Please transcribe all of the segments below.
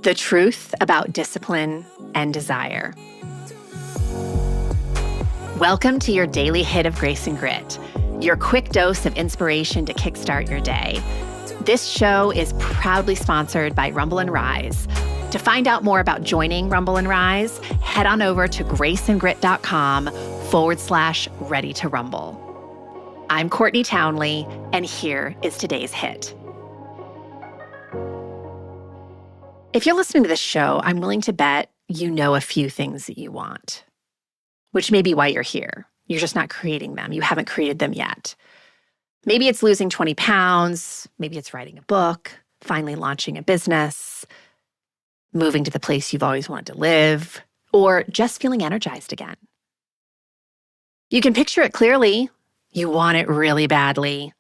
The truth about discipline and desire. Welcome to your daily hit of grace and grit, your quick dose of inspiration to kickstart your day. This show is proudly sponsored by Rumble and Rise. To find out more about joining Rumble and Rise, head on over to graceandgrit.com/ready to rumble. I'm Courtney Townley, and here is today's hit. If you're listening to this show, I'm willing to bet you know a few things that you want, which may be why you're here. You're just not creating them. You haven't created them yet. Maybe it's losing 20 pounds. Maybe it's writing a book, finally launching a business, moving to the place you've always wanted to live, or just feeling energized again. You can picture it clearly. You want it really badly.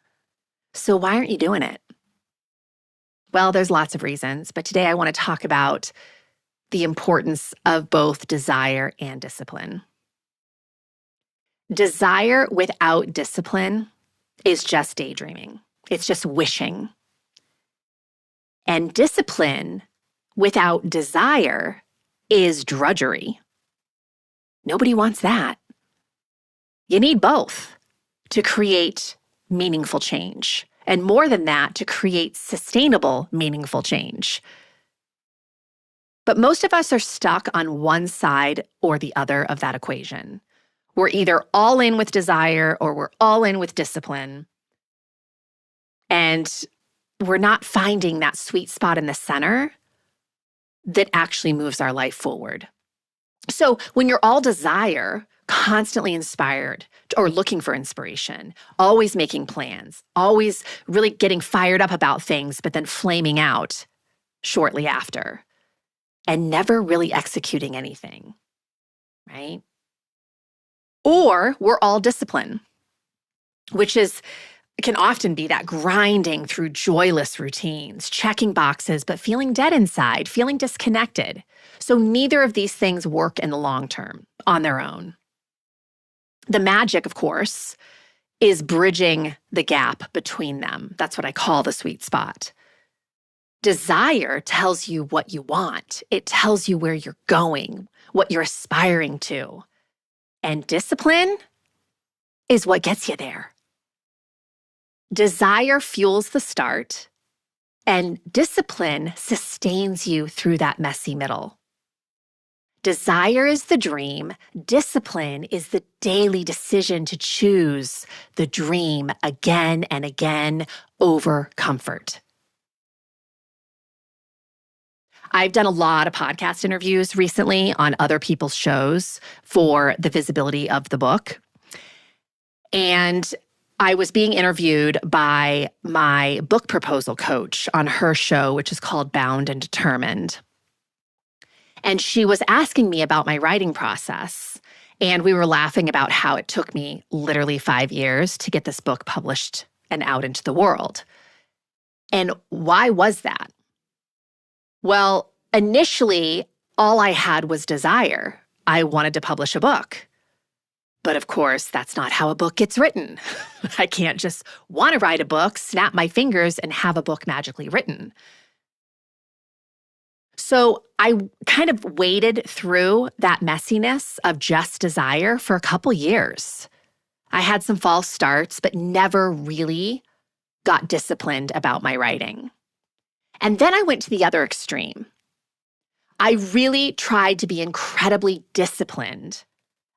So why aren't you doing it? Well, there's lots of reasons, but today I want to talk about the importance of both desire and discipline. Desire without discipline is just daydreaming. It's just wishing. And discipline without desire is drudgery. Nobody wants that. You need both to create meaningful change. And more than that, to create sustainable, meaningful change. But most of us are stuck on one side or the other of that equation. We're either all in with desire or we're all in with discipline. And we're not finding that sweet spot in the center that actually moves our life forward. So when you're all desire, constantly inspired or looking for inspiration, always making plans, always really getting fired up about things, but then flaming out shortly after and never really executing anything, right? Or we're all discipline, which can often be that grinding through joyless routines, checking boxes, but feeling dead inside, feeling disconnected. So neither of these things work in the long term on their own. The magic, of course, is bridging the gap between them. That's what I call the sweet spot. Desire tells you what you want. It tells you where you're going, what you're aspiring to. And discipline is what gets you there. Desire fuels the start, and discipline sustains you through that messy middle. Desire is the dream. Discipline is the daily decision to choose the dream again and again over comfort. I've done a lot of podcast interviews recently on other people's shows for the visibility of the book. And I was being interviewed by my book proposal coach on her show, which is called Bound and Determined. And she was asking me about my writing process. And we were laughing about how it took me literally 5 years to get this book published and out into the world. And why was that? Well, initially, all I had was desire. I wanted to publish a book. But of course, that's not how a book gets written. I can't just want to write a book, snap my fingers, and have a book magically written. So I kind of waded through that messiness of just desire for a couple years. I had some false starts, but never really got disciplined about my writing. And then I went to the other extreme. I really tried to be incredibly disciplined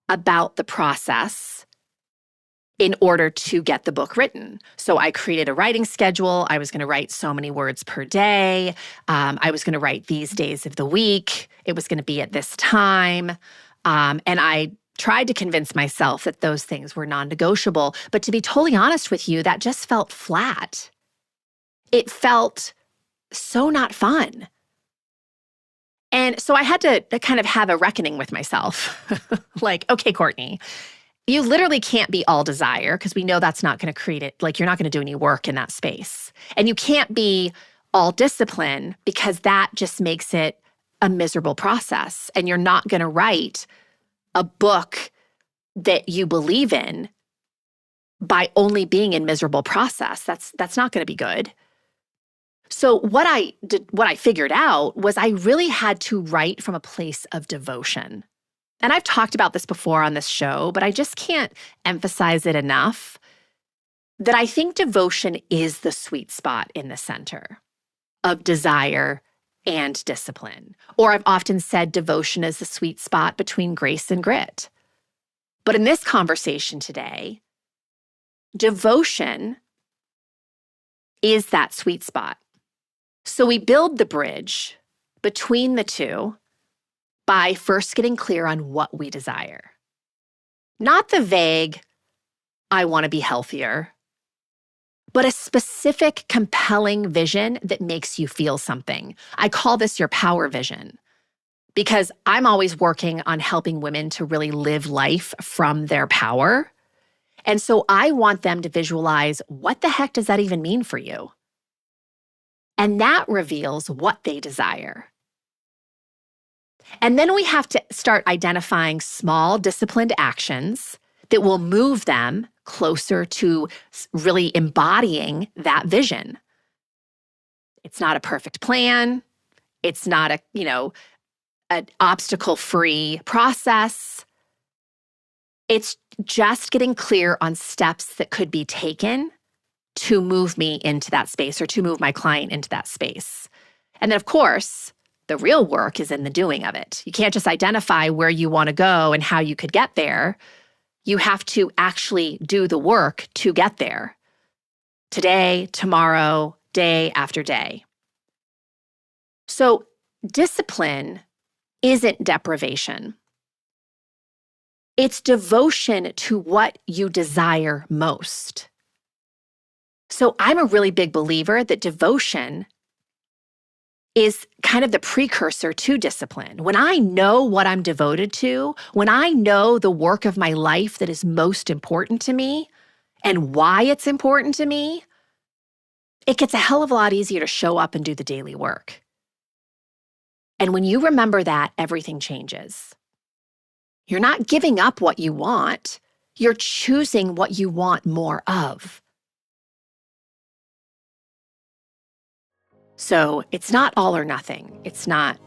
about the process in order to get the book written. So I created a writing schedule. I was going to write so many words per day. I was going to write these days of the week. It was going to be at this time. And I tried to convince myself that those things were non-negotiable. But to be totally honest with you, that just felt flat. It felt so not fun. And so I had to kind of have a reckoning with myself. Like, okay, Courtney, you literally can't be all desire because we know that's not going to create it. Like, you're not going to do any work in that space. And you can't be all discipline because that just makes it a miserable process. And you're not going to write a book that you believe in by only being in miserable process. That's not going to be good. So what I figured out was I really had to write from a place of devotion. And I've talked about this before on this show, but I just can't emphasize it enough that I think devotion is the sweet spot in the center of desire and discipline. Or I've often said devotion is the sweet spot between grace and grit. But in this conversation today, devotion is that sweet spot. So we build the bridge between the two by first getting clear on what we desire. Not the vague, I want to be healthier, but a specific, compelling vision that makes you feel something. I call this your power vision because I'm always working on helping women to really live life from their power. And so I want them to visualize, what the heck does that even mean for you? And that reveals what they desire. And then we have to start identifying small, disciplined actions that will move them closer to really embodying that vision. It's not a perfect plan. It's not an obstacle-free process. It's just getting clear on steps that could be taken to move me into that space or to move my client into that space. And then, of course, the real work is in the doing of it. You can't just identify where you want to go and how you could get there. You have to actually do the work to get there. Today, tomorrow, day after day. So discipline isn't deprivation. It's devotion to what you desire most. So I'm a really big believer that devotion is kind of the precursor to discipline. When I know what I'm devoted to, when I know the work of my life that is most important to me and why it's important to me, it gets a hell of a lot easier to show up and do the daily work. And when you remember that, everything changes. You're not giving up what you want. You're choosing what you want more of. So it's not all or nothing. It's not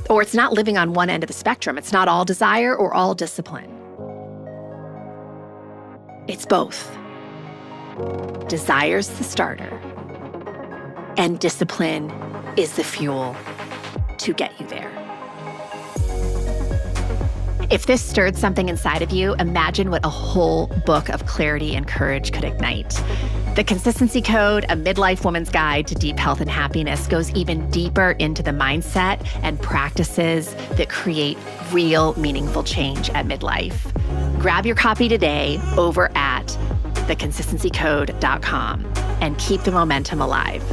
living on one end of the spectrum. It's not all desire or all discipline. It's both. Desire's the starter, and discipline is the fuel to get you there. If this stirred something inside of you, imagine what a whole book of clarity and courage could ignite. The Consistency Code, a midlife woman's guide to deep health and happiness, goes even deeper into the mindset and practices that create real, meaningful change at midlife. Grab your copy today over at theconsistencycode.com and keep the momentum alive.